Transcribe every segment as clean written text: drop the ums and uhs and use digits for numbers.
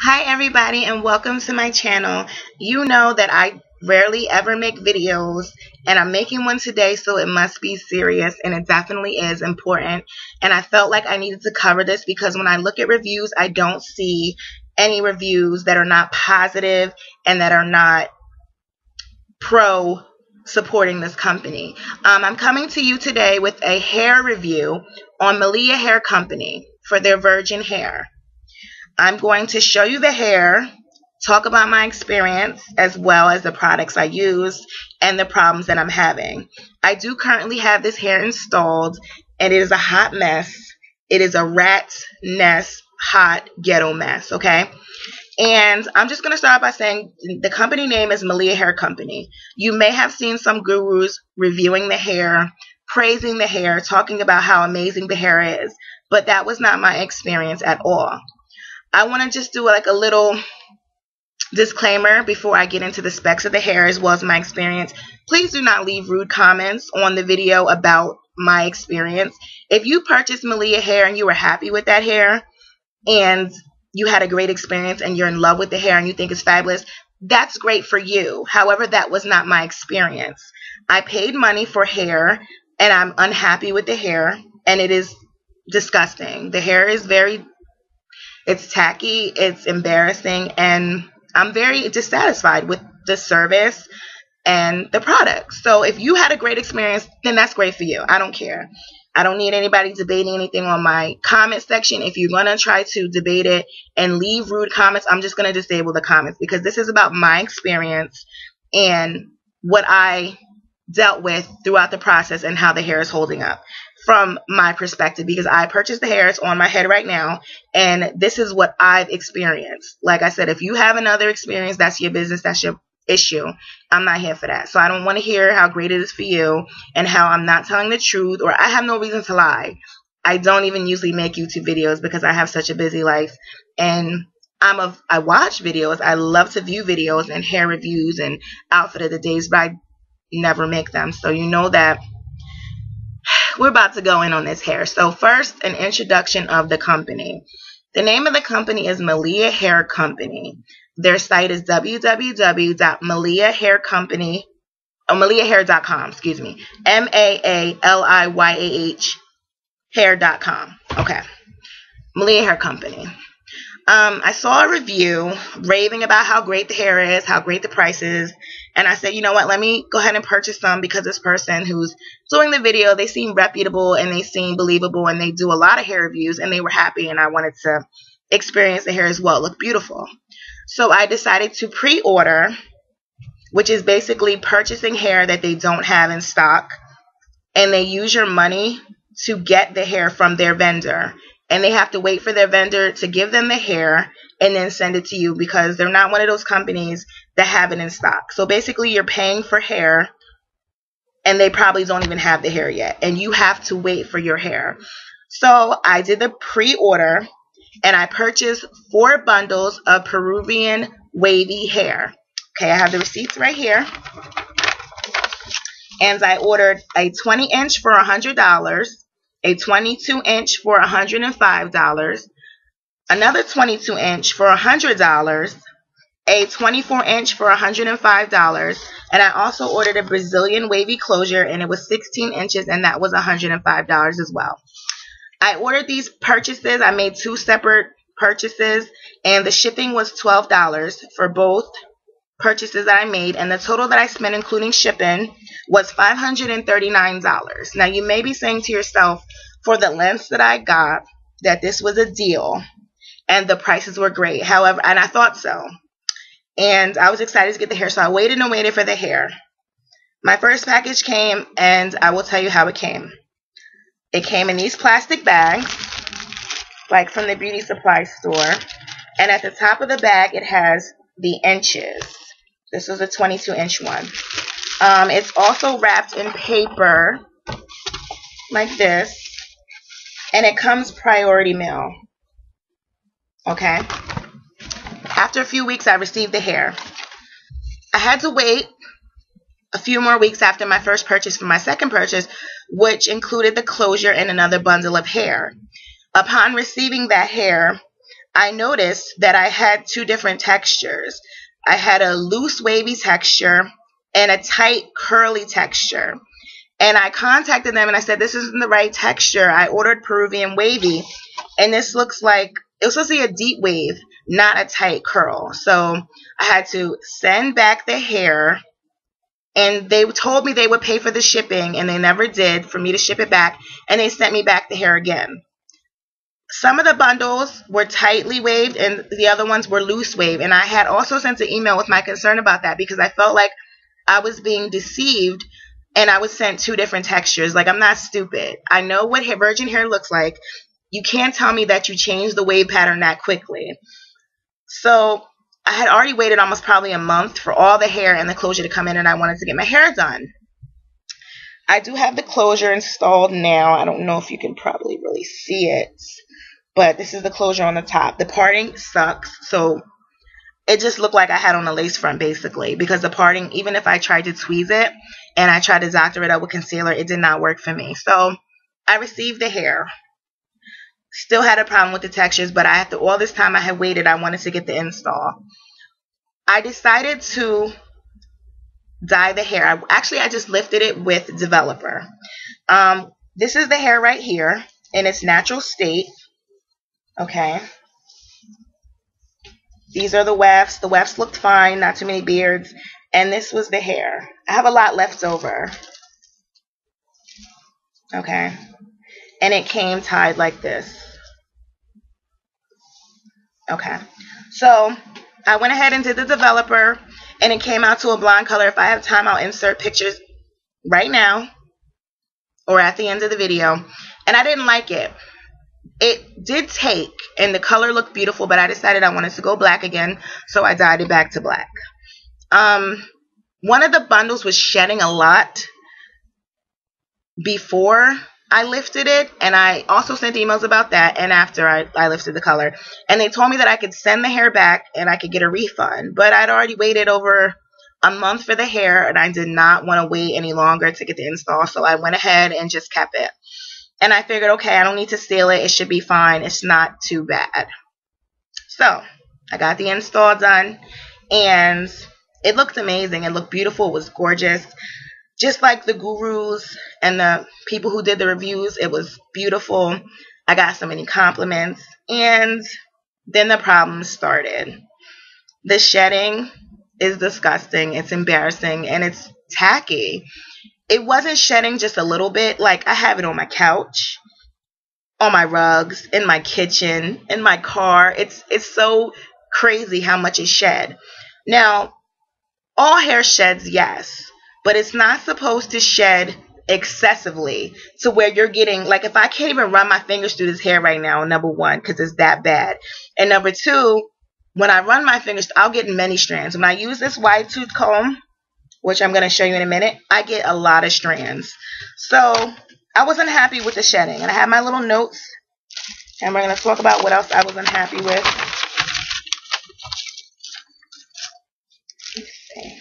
Hi everybody and welcome to my channel. You know that I rarely ever make videos and I'm making one today, so it must be serious, and it definitely is important, and I felt like I needed to cover this because when I look at reviews I don't see any reviews that are not positive and that are not pro supporting this company. I'm coming to you today with a hair review on Maaliyah Hair Company for their virgin hair. I'm going to show you the hair, talk about my experience as well as the products I use and the problems that I'm having. I do currently have this hair installed and it is a hot mess. It is a rat's nest hot ghetto mess, okay? And I'm just going to start by saying the company name is Maaliyah Hair Company. You may have seen some gurus reviewing the hair, praising the hair, talking about how amazing the hair is, but that was not my experience at all. I want to just do like a little disclaimer before I get into the specs of the hair as well as my experience. Please do not leave rude comments on the video about my experience. If you purchased Maaliyah hair and you were happy with that hair and you had a great experience and you're in love with the hair and you think it's fabulous, that's great for you. However, that was not my experience. I paid money for hair and I'm unhappy with the hair and it is disgusting. The hair is it's tacky, it's embarrassing, and I'm very dissatisfied with the service and the product. So if you had a great experience, then that's great for you. I don't care. I don't need anybody debating anything on my comment section. If you're going to try to debate it and leave rude comments, I'm just going to disable the comments because this is about my experience and what I dealt with throughout the process and how the hair is holding up from my perspective, because I purchased the hair. It's on my head right now and this is what I've experienced. Like I said, if you have another experience, that's your business, that's your issue. I'm not here for that. So I don't want to hear how great it is for you and how I'm not telling the truth, or I have no reason to lie. I don't even usually make YouTube videos because I have such a busy life, and I watch videos. I love to view videos and hair reviews and outfit of the days, but I never make them. So you know that we're about to go in on this hair. So first, an introduction of the company. The name of the company is Maaliyah Hair Company. Their site is www.maaliyahhaircompany.com, excuse me. Maaliyah hair.com. Okay. Maaliyah Hair Company. I saw a review raving about how great the hair is, how great the price is, and I said, you know what, let me go ahead and purchase some because this person who's doing the video, they seem reputable and they seem believable and they do a lot of hair reviews and they were happy and I wanted to experience the hair as well. It looked beautiful. So I decided to pre-order, which is basically purchasing hair that they don't have in stock, and they use your money to get the hair from their vendor. And they have to wait for their vendor to give them the hair and then send it to you because they're not one of those companies that have it in stock. So basically you're paying for hair and they probably don't even have the hair yet. And you have to wait for your hair. So I did the pre-order and I purchased 4 bundles of Peruvian Wavy hair. Okay, I have the receipts right here. And I ordered a 20-inch for $100. A 22-inch for $105, another 22-inch for $100, a 24-inch for $105, and I also ordered a Brazilian Wavy closure, and it was 16 inches, and that was $105 as well. I ordered these purchases. I made 2 separate purchases, and the shipping was $12 for both purchases that I made, and the total that I spent including shipping was $539. Now you may be saying to yourself, for the lengths that I got, that this was a deal and the prices were great. However, and I thought so, and I was excited to get the hair, so I waited and waited for the hair. My first package came, and I will tell you how it came. It came in these plastic bags, like from the beauty supply store, and at the top of the bag it has the inches. This was a 22-inch one. It's also wrapped in paper like this, and it comes priority mail. Okay. After a few weeks, I received the hair. I had to wait a few more weeks after my first purchase for my second purchase, which included the closure and another bundle of hair. Upon receiving that hair, I noticed that I had two different textures. I had a loose wavy texture and a tight curly texture. And I contacted them and I said, this isn't the right texture. I ordered Peruvian Wavy, and this looks like it was supposed to be a deep wave, not a tight curl. So I had to send back the hair, and they told me they would pay for the shipping, and they never did for me to ship it back, and they sent me back the hair again. Some of the bundles were tightly waved and the other ones were loose wave, and I had also sent an email with my concern about that because I felt like I was being deceived and I was sent two different textures. Like, I'm not stupid. I know what virgin hair looks like. You can't tell me that you changed the wave pattern that quickly. So I had already waited almost probably a month for all the hair and the closure to come in, and I wanted to get my hair done. I do have the closure installed now. I don't know if you can probably really see it, but this is the closure on the top. The parting sucks, so it just looked like I had on a lace front basically, because the parting, even if I tried to tweeze it and I tried to doctor it up with concealer, it did not work for me. So I received the hair. Still had a problem with the textures, but after all this time I had waited, I wanted to get the install. I decided to dye the hair. I just lifted it with Developer. This is the hair right here in its natural state. Okay. These are the wefts. The wefts looked fine, not too many beards. And this was the hair. I have a lot left over. Okay. And it came tied like this. Okay. So I went ahead and did the Developer, and it came out to a blonde color. If I have time, I'll insert pictures right now or at the end of the video. And I didn't like it. It did take, and the color looked beautiful, but I decided I wanted to go black again, so I dyed it back to black. One of the bundles was shedding a lot before I lifted it, and I also sent emails about that, and after I lifted the color. And they told me that I could send the hair back and I could get a refund, but I'd already waited over a month for the hair, and I did not want to wait any longer to get the install, so I went ahead and just kept it. And I figured, okay, I don't need to seal it. It should be fine. It's not too bad. So I got the install done, and it looked amazing. It looked beautiful. It was gorgeous. Just like the gurus and the people who did the reviews, it was beautiful. I got so many compliments. And then the problems started. The shedding is disgusting. It's embarrassing, and it's tacky. It wasn't shedding just a little bit. Like, I have it on my couch, on my rugs, in my kitchen, in my car. It's so crazy how much it shed. Now, all hair sheds, yes, but it's not supposed to shed excessively to where you're getting, like, if I can't even run my fingers through this hair right now, number one, because it's that bad. And number two, when I run my fingers, I'll get many strands. When I use this wide tooth comb, which I'm going to show you in a minute, I get a lot of strands. So I wasn't happy with the shedding. And I have my little notes, and we're going to talk about what else I wasn't happy with. Let's see.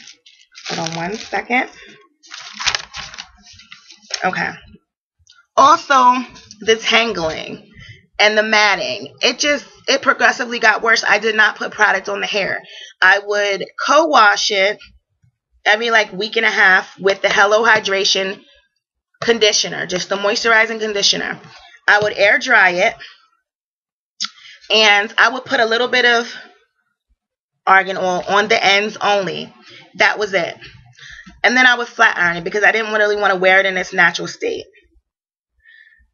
Hold on one second. Okay. Also, the tangling and the matting. It progressively got worse. I did not put product on the hair. I would co-wash it every like week and a half with the Hello Hydration conditioner, just the moisturizing conditioner. I would air dry it, and I would put a little bit of argan oil on the ends only. That was it. And then I would flat iron it because I didn't really want to wear it in its natural state.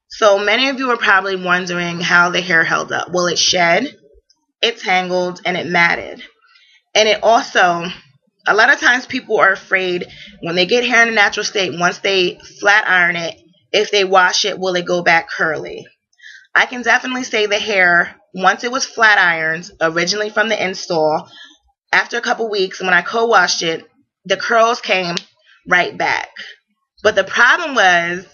So many of you are probably wondering how the hair held up. Well, it shed, it tangled, and it matted. And it also, a lot of times people are afraid when they get hair in a natural state, once they flat iron it, if they wash it, will it go back curly? I can definitely say the hair, once it was flat ironed, originally from the install, after a couple weeks, when I co-washed it, the curls came right back. But the problem was,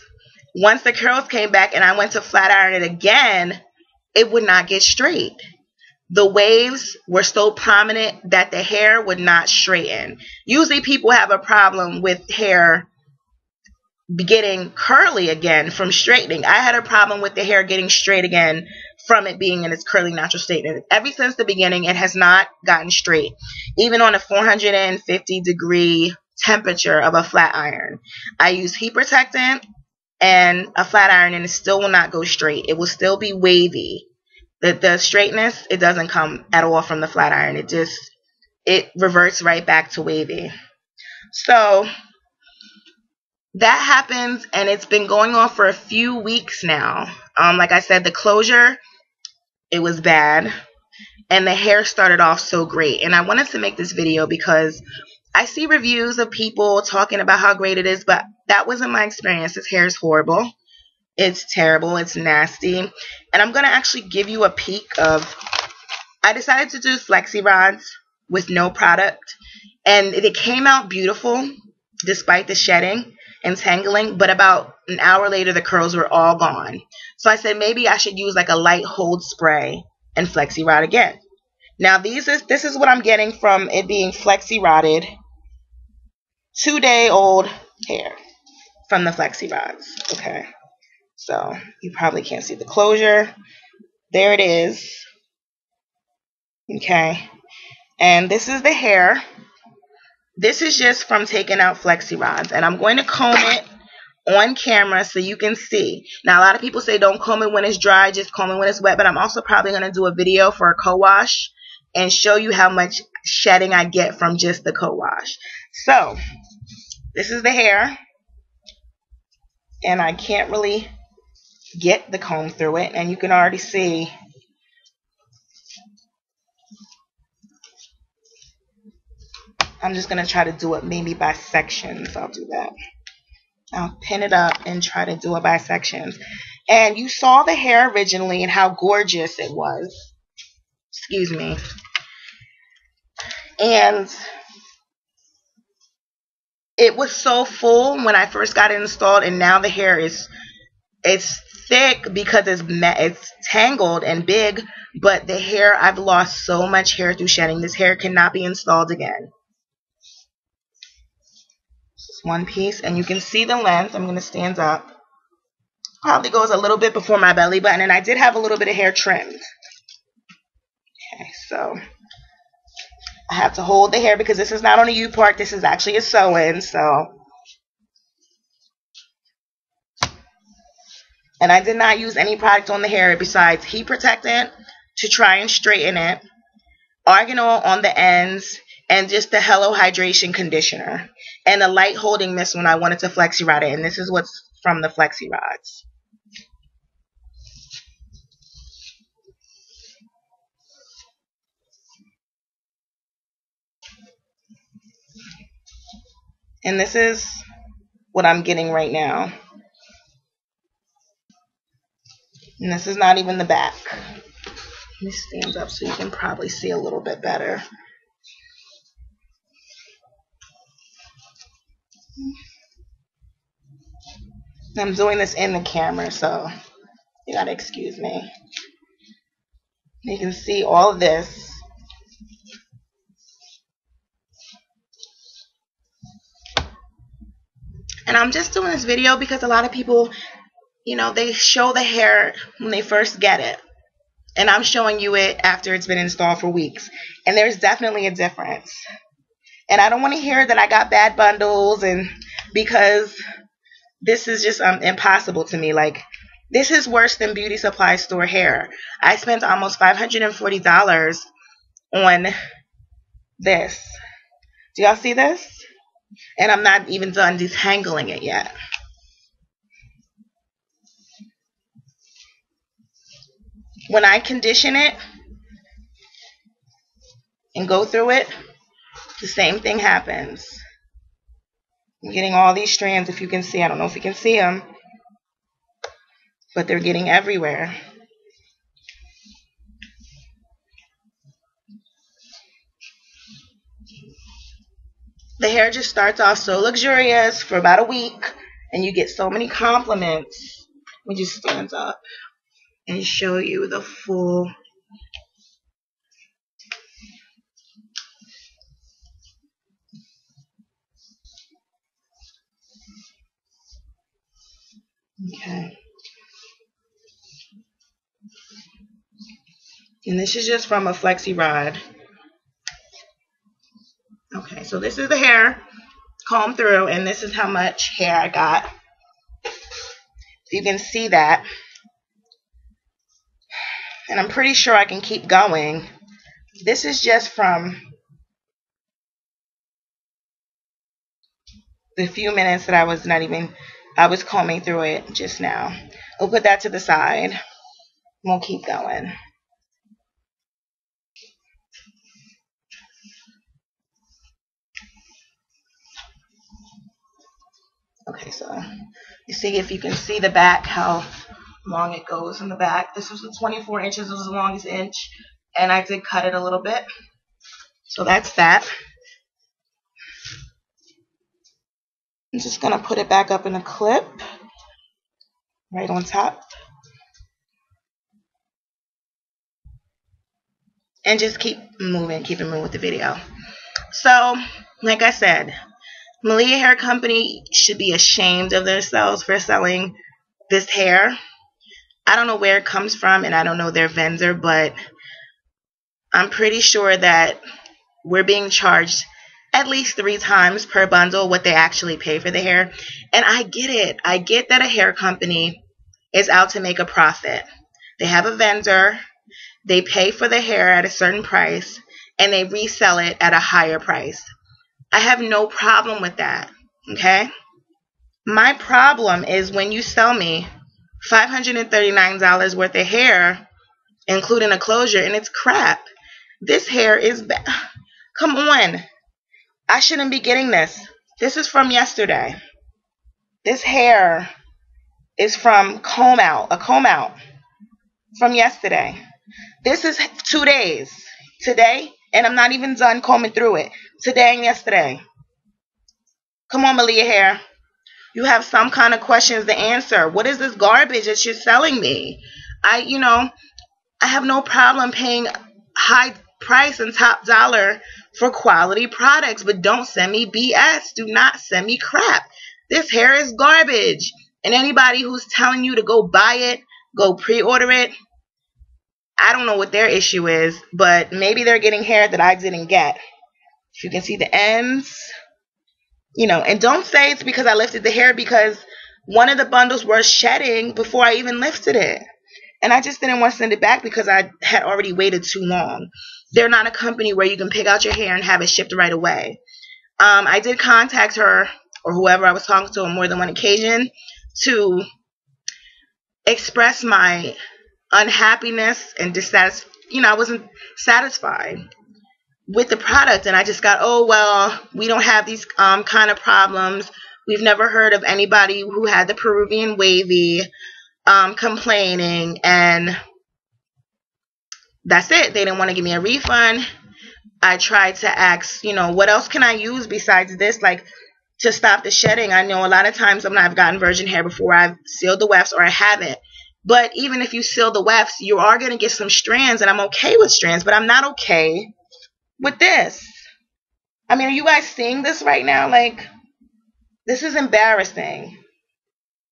once the curls came back and I went to flat iron it again, it would not get straight. The waves were so prominent that the hair would not straighten. Usually people have a problem with hair getting curly again from straightening. I had a problem with the hair getting straight again from it being in its curly natural state. And ever since the beginning, it has not gotten straight, even on a 450-degree temperature of a flat iron. I use heat protectant and a flat iron, and it still will not go straight. It will still be wavy. The straightness, it doesn't come at all from the flat iron. It reverts right back to wavy. So that happens, and it's been going on for a few weeks now. Like I said, the closure, it was bad, and the hair started off so great. And I wanted to make this video because I see reviews of people talking about how great it is, but that wasn't my experience. This hair is horrible. It's terrible. It's nasty. And I'm going to actually give you a peek of, I decided to do flexi rods with no product, and it came out beautiful despite the shedding and tangling, but about an hour later the curls were all gone. So I said maybe I should use like a light hold spray and flexi rod again. Now this is what I'm getting from it being flexi rotted, 2-day-old hair from the flexi rods. Okay, so you probably can't see the closure. There it is. Okay, and this is the hair. This is just from taking out flexi rods, and I'm going to comb it on camera so you can see. Now a lot of people say don't comb it when it's dry, just comb it when it's wet, but I'm also probably going to do a video for a co-wash and show you how much shedding I get from just the co-wash. So this is the hair, and I can't really get the comb through it, and you can already see I'm just going to try to do it maybe by sections. I'll do that. I'll pin it up and try to do it by sections. And you saw the hair originally and how gorgeous it was. Excuse me. And it was so full when I first got it installed, and now the hair is thick because it's tangled and big, but the hair, I've lost so much hair through shedding. This hair cannot be installed again. Just one piece, and you can see the length. I'm going to stand up. Probably goes a little bit before my belly button, and I did have a little bit of hair trimmed. Okay, so I have to hold the hair because this is not on a U part. This is actually a sew-in, so. And I did not use any product on the hair besides heat protectant to try and straighten it, arganol on the ends, and just the Hello Hydration Conditioner. And a light holding mist when I wanted to flexi rod it. And this is what's from the flexi rods. And this is what I'm getting right now. And this is not even the back. Let me stand up so you can probably see a little bit better. I'm doing this in the camera, so you gotta excuse me. You can see all of this. And I'm just doing this video because a lot of people, you know, they show the hair when they first get it. And I'm showing you it after it's been installed for weeks. And there's definitely a difference. And I don't want to hear that I got bad bundles, and because this is just impossible to me. Like, this is worse than beauty supply store hair. I spent almost $540 on this. Do y'all see this? And I'm not even done detangling it yet. When I condition it and go through it, the same thing happens. I'm getting all these strands, if you can see. I don't know if you can see them, but they're getting everywhere. The hair just starts off so luxurious for about a week, and you get so many compliments. Let me just stand up and show you the full. Okay. And this is just from a flexi rod. Okay, so this is the hair combed through, and this is how much hair I got. You can see that. And I'm pretty sure I can keep going. This is just from the few minutes that I was combing through it just now. We'll put that to the side. We'll keep going. Okay, so you see, if you can see the back, how long it goes in the back. This was 24 inches, it was the longest inch, and I did cut it a little bit. So that's that. I'm just going to put it back up in a clip right on top. And just keep it moving with the video. So, like I said, Maaliyah Hair Company should be ashamed of themselves for selling this hair. I don't know where it comes from, and I don't know their vendor, but I'm pretty sure that we're being charged at least 3 times per bundle what they actually pay for the hair. And I get it. I get that a hair company is out to make a profit. They have a vendor, they pay for the hair at a certain price, and they resell it at a higher price. I have no problem with that, okay? My problem is when you sell me $539 worth of hair, including a closure, and it's crap. This hair is bad. Come on. I shouldn't be getting this. This is from yesterday. This hair is from a comb out from yesterday. This is 2 days. Today, and I'm not even done combing through it. Today and yesterday. Come on, Maaliyah Hair. You have some kind of questions to answer. What is this garbage that you're selling me? I have no problem paying high price and top dollar for quality products, but don't send me BS. Do not send me crap. This hair is garbage. And anybody who's telling you to go buy it, go pre-order it, I don't know what their issue is, but maybe they're getting hair that I didn't get. If you can see the ends, and don't say it's because I lifted the hair, because one of the bundles was shedding before I even lifted it. And I just didn't want to send it back because I had already waited too long. They're not a company where you can pick out your hair and have it shipped right away. I did contact her or whoever I was talking to on more than one occasion to express my unhappiness and dissatisfaction. I wasn't satisfied with the product, and I just got, oh, well, we don't have these kind of problems. We've never heard of anybody who had the Peruvian Wavy complaining, and that's it. They didn't want to give me a refund. I tried to ask, what else can I use besides this, like, to stop the shedding? I know a lot of times I've gotten virgin hair before. I've sealed the wefts or I haven't. But even if you seal the wefts, you are going to get some strands, and I'm okay with strands, but I'm not okay with this. I mean, are you guys seeing this right now? Like, this is embarrassing.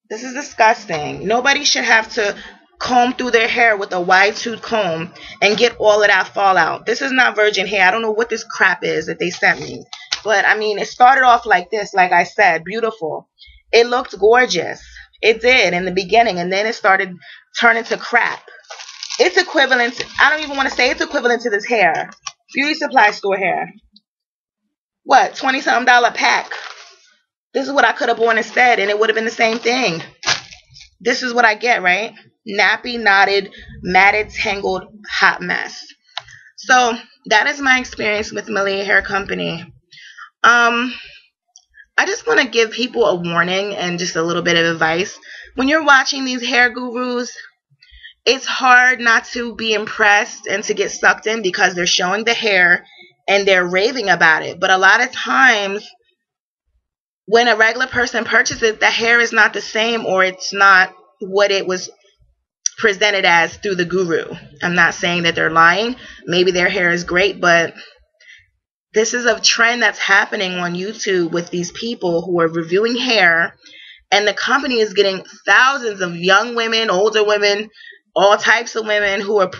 This is disgusting. Nobody should have to comb through their hair with a wide tooth comb and get all of that fallout. This is not virgin hair. I don't know what this crap is that they sent me. But, I mean, it started off like this, like I said, beautiful. It looked gorgeous. It did in the beginning, and then it started turning to crap. It's equivalent to, I don't even want to say it's equivalent to this hair. Beauty supply store hair. What, $20-something pack? This is what I could have worn instead, and it would have been the same thing. This is what I get, right? Nappy, knotted, matted, tangled, hot mess. So, that is my experience with Maaliyah Hair Company. I just want to give people a warning and just a little bit of advice. When you're watching these hair gurus, it's hard not to be impressed and to get sucked in because they're showing the hair and they're raving about it. But a lot of times, when a regular person purchases, the hair is not the same, or it's not what it was presented as through the guru. I'm not saying that they're lying. Maybe their hair is great, but this is a trend that's happening on YouTube with these people who are reviewing hair, and the company is getting thousands of young women, older women, all types of women who are,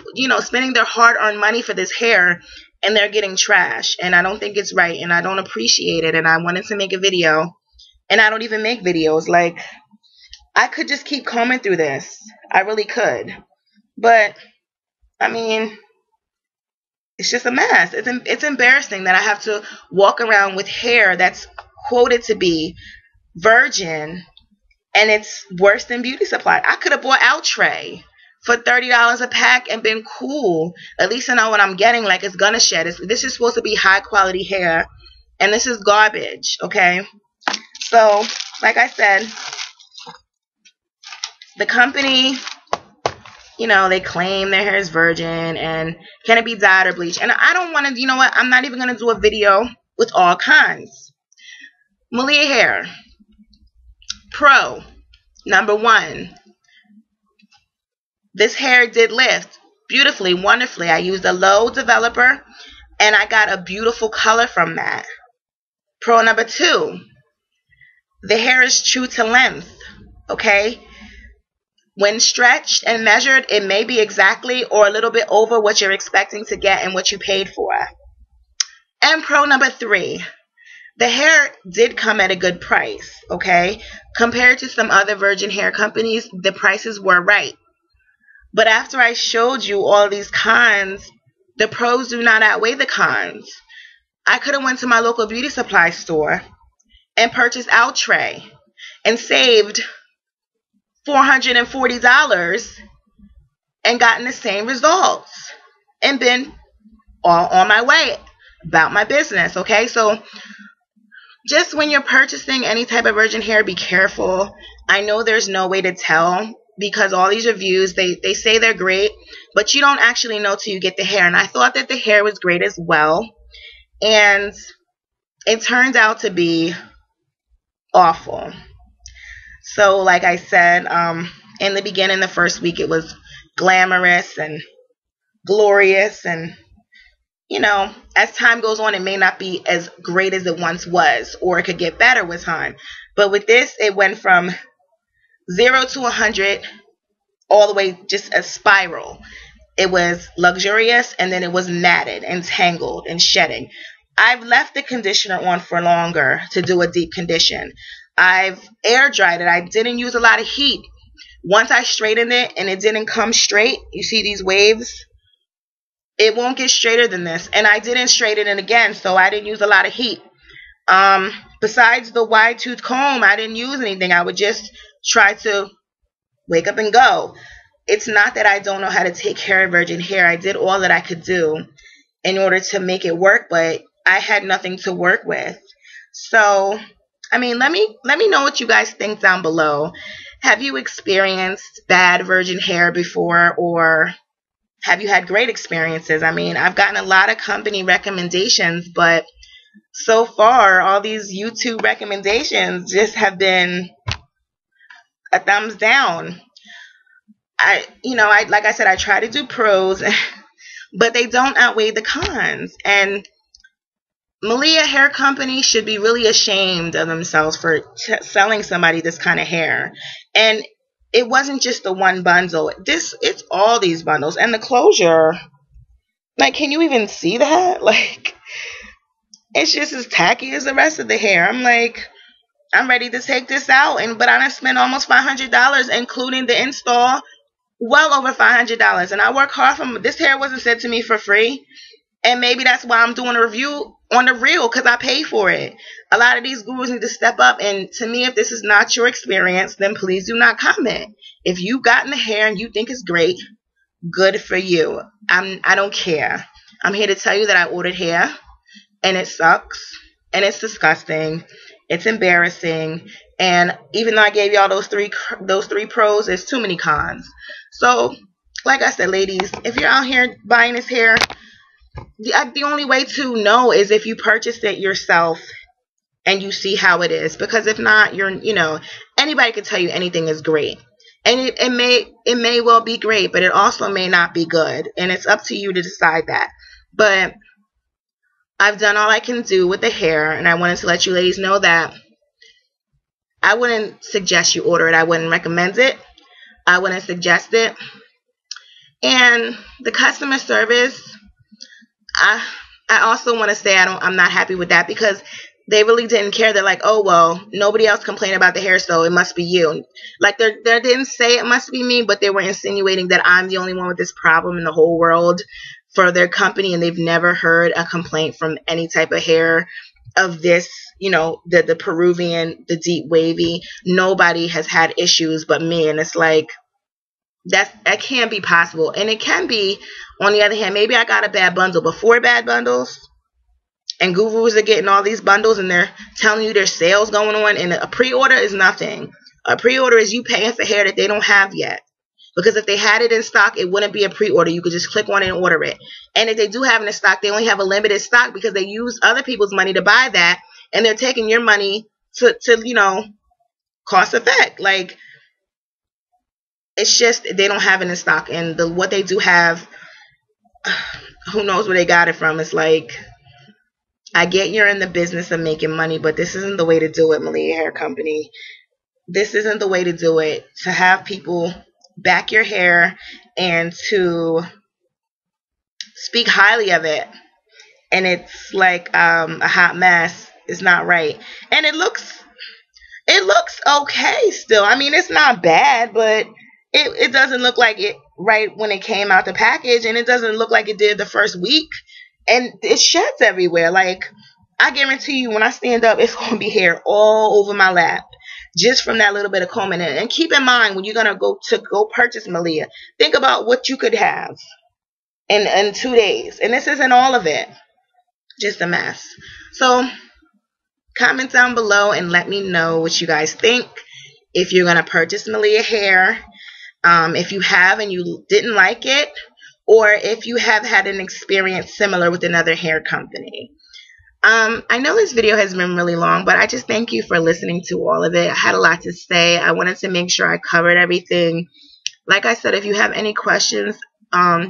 spending their hard-earned money for this hair, and they're getting trash. And I don't think it's right, and I don't appreciate it. And I wanted to make a video, and I don't even make videos. Like, I could just keep combing through this. I really could. But, I mean, it's just a mess. It's embarrassing that I have to walk around with hair that's quoted to be virgin, and it's worse than beauty supply. I could have bought Outre for $30 a pack and been cool. At least I know what I'm getting. Like, it's gonna shed. This is supposed to be high quality hair, and this is garbage. Okay, so like I said, the company, they claim their hair is virgin and can it be dyed or bleached. And I don't want to, you know what? I'm not even going to do a video with all kinds. Maaliyah Hair. Pro. Number 1. This hair did lift beautifully, wonderfully. I used a low developer and I got a beautiful color from that. Pro number 2. The hair is true to length. Okay? When stretched and measured, it may be exactly or a little bit over what you're expecting to get and what you paid for. And pro number 3, the hair did come at a good price, okay? Compared to some other virgin hair companies, the prices were right. But after I showed you all these cons, the pros do not outweigh the cons. I could have went to my local beauty supply store and purchased Outre and saved $440 and gotten the same results and been all on my way about my business. Okay, so just when you're purchasing any type of virgin hair, be careful. I know there's no way to tell because all these reviews, they say they're great, but you don't actually know till you get the hair. And I thought that the hair was great as well, and it turned out to be awful. So like I said, in the beginning, the first week, it was glamorous and glorious. And, as time goes on, it may not be as great as it once was, or it could get better with time. But with this, it went from 0 to 100 all the way, just a spiral. It was luxurious, and then it was matted and tangled and shedding. I've left the conditioner on for longer to do a deep condition. I've air dried it. I didn't use a lot of heat. Once I straightened it and it didn't come straight, you see these waves? It won't get straighter than this. And I didn't straighten it again, so I didn't use a lot of heat. Besides the wide tooth comb, I didn't use anything. I would just try to wake up and go. It's not that I don't know how to take care of virgin hair. I did all that I could do in order to make it work, but I had nothing to work with. So, I mean, let me know what you guys think down below. Have you experienced bad virgin hair before, or have you had great experiences? I mean, I've gotten a lot of company recommendations, but so far, all these YouTube recommendations just have been a thumbs down. Like I said, I try to do pros, but they don't outweigh the cons. And Maaliyah Hair Company should be really ashamed of themselves for selling somebody this kind of hair. And it wasn't just the one bundle. It's all these bundles. And the closure, like, can you even see that? Like, it's just as tacky as the rest of the hair. I'm like, I'm ready to take this out. But I done spent almost $500, including the install. Well over $500. And I work hard for this hair. Wasn't sent to me for free. And maybe that's why I'm doing a review on the real, because I pay for it. A lot of these gurus need to step up. And to me, if this is not your experience, then please do not comment. If you've gotten the hair and you think it's great, good for you. I don't care. I'm here to tell you that I ordered hair, and it sucks, and it's disgusting. It's embarrassing. And even though I gave y'all those three pros, there's too many cons. So, like I said, ladies, if you're out here buying this hair, the only way to know is if you purchased it yourself and you see how it is. Because if not, anybody can tell you anything is great. And it may well be great, but it also may not be good. And it's up to you to decide that. But I've done all I can do with the hair, and I wanted to let you ladies know that I wouldn't suggest you order it. I wouldn't recommend it. I wouldn't suggest it. And the customer service, I I also want to say I'm not happy with that, because they really didn't care. They're like, oh well, nobody else complained about the hair, so it must be you. Like they didn't say it must be me, but they were insinuating that I'm the only one with this problem in the whole world for their company, and they've never heard a complaint from any type of hair of this. The Peruvian, the deep wavy. Nobody has had issues but me, and it's like that can't be possible. And it can be, on the other hand, maybe I got a bad bundle, but 4 bad bundles, and gurus are getting all these bundles and they're telling you there's sales going on, and a pre-order is nothing. A pre-order is you paying for hair that they don't have yet. Because if they had it in stock, it wouldn't be a pre-order. You could just click on it and order it. And if they do have it in stock, they only have a limited stock because they use other people's money to buy that, and they're taking your money to cost effect. Like, it's just they don't have it in stock, and what they do have, who knows where they got it from. It's like, I get you're in the business of making money, but this isn't the way to do it, Maaliyah Hair Company. This isn't the way to do it. To have people back your hair and to speak highly of it, and it's like a hot mess, is not right. And it looks okay still. I mean, it's not bad, but it doesn't look like it right when it came out the package, and it doesn't look like it did the first week. And it sheds everywhere. Like, I guarantee you, when I stand up, it's going to be hair all over my lap just from that little bit of combing in. And keep in mind, when you're going to go purchase Maaliyah, think about what you could have in 2 days. And this isn't all of it. Just a mess. So comment down below and let me know what you guys think. If you're going to purchase Maaliyah Hair, if you have and you didn't like it, or if you have had an experience similar with another hair company. I know this video has been really long, but I just thank you for listening to all of it. I had a lot to say. I wanted to make sure I covered everything. Like I said, if you have any questions,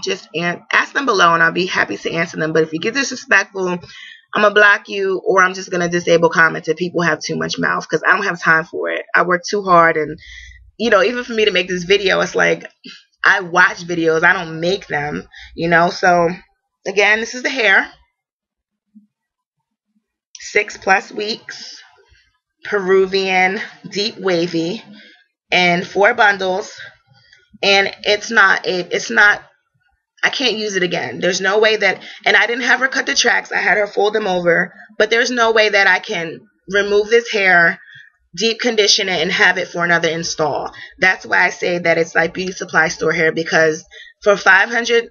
just ask them below, and I'll be happy to answer them. But if you get disrespectful, I'm going to block you, or I'm just going to disable comments if people have too much mouth, because I don't have time for it. I work too hard, and, even for me to make this video, it's like, I watch videos, I don't make them, So, again, this is the hair. 6+ weeks, Peruvian Deep Wavy, and 4 bundles. And it's not, I can't use it again. There's no way that, and I didn't have her cut the tracks, I had her fold them over, but there's no way that I can remove this hair, deep condition it, and have it for another install. That's why I say that it's like beauty supply store hair, because for $500,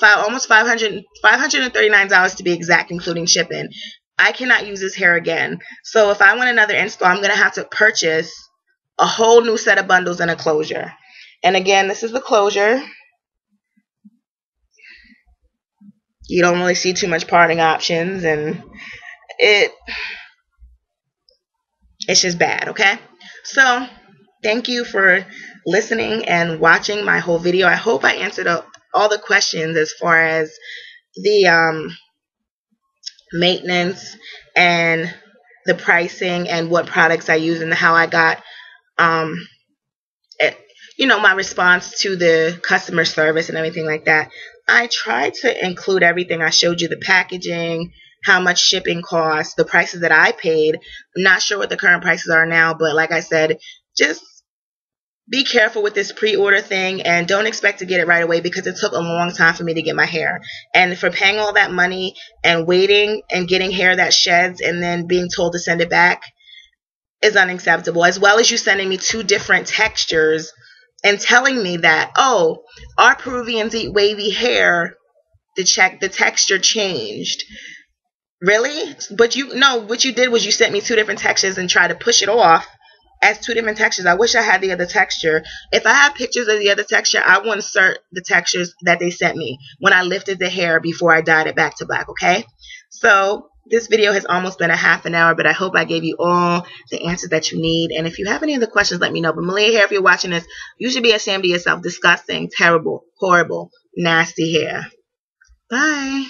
almost $539 to be exact, including shipping, I cannot use this hair again. So if I want another install, I'm going to have to purchase a whole new set of bundles and a closure. And again, this is the closure. You don't really see too much parting options, and it's just bad, okay? So, thank you for listening and watching my whole video. I hope I answered all the questions as far as the maintenance and the pricing and what products I use and how I got, my response to the customer service and everything like that. I tried to include everything. I showed you the packaging, how much shipping costs, the prices that I paid. I'm not sure what the current prices are now, but like I said, just be careful with this pre-order thing, and don't expect to get it right away, because it took a long time for me to get my hair. And for paying all that money and waiting and getting hair that sheds and then being told to send it back is unacceptable. As well as you sending me 2 different textures and telling me that, oh, our Peruvian Deep Wavy hair, the texture changed. Really? But what you did was you sent me 2 different textures and tried to push it off as 2 different textures. I wish I had the other texture. If I have pictures of the other texture, I will insert the textures that they sent me when I lifted the hair before I dyed it back to black, okay? So this video has almost been a half an hour, but I hope I gave you all the answers that you need. And if you have any other questions, let me know. But Maaliyah Hair, if you're watching this, you should be ashamed of yourself. Disgusting, terrible, horrible, nasty hair. Bye.